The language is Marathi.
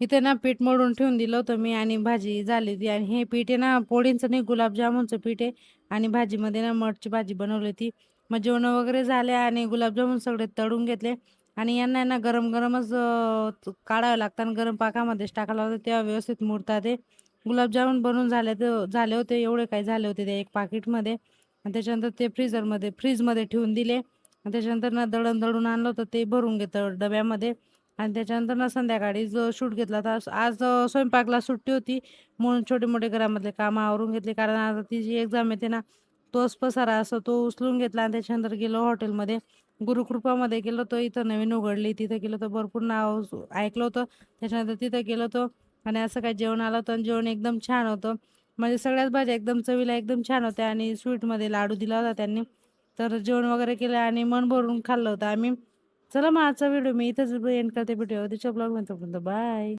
इथे ना पीठ मळून ठेवून दिलं होतं मी आणि भाजी झाली होती. आणि हे पीठ आहे ना पोळींचं नाही, गुलाबजामुनचं पीठ आहे. आणि भाजीमध्ये ना मठची भाजी बनवली होती. मग जेवण वगैरे झाले आणि गुलाबजामुन सगळे तळून घेतले. आणि यांना आहे ना गरम गरमच काढावं लागतं आणि गरम पाकामध्येच टाकायला लागतं, तेव्हा व्यवस्थित मुरतात ते. गुलाबजामुन बनवून झाले होते, एवढे काही झाले होते ते एक पाकिटमध्ये. आणि त्याच्यानंतर ते फ्रीजमध्ये ठेवून दिले. आणि त्याच्यानंतर ना दळण दळून आणलं होतं, ते भरून घेतं डब्यामध्ये. आणि त्याच्यानंतर ना संध्याकाळी जो शूट घेतला होता, आज स्वयंपाकला सुट्टी होती म्हणून छोटे मोठे घरामधले कामं आवरून घेतले. कारण आता ती जी एक्झाम येते ना, तोच पसारा असं तो उचलून घेतला. आणि त्याच्यानंतर गेलो हॉटेलमध्ये, गुरुकृपामध्ये गेलो होतो, इथं नवीन उघडली तिथं गेलो होतो. भरपूर नाव ऐकलं होतं. त्याच्यानंतर तिथं गेलो होतो आणि असं काय जेवण आलं होतं आणि जेवण एकदम छान होतं. म्हणजे सगळ्याच भाज्या एकदम चवीला एकदम छान होत्या. आणि स्वीटमध्ये लाडू दिला होता त्यांनी. तर जेवण वगैरे केलं आणि मन भरून खाल्लं होतं आम्ही. चला मग आजचा व्हिडिओ मी इथंच एंड करते. भेटूया उद्याच्या ब्लॉगमध्ये. तोपर्यंत बाय.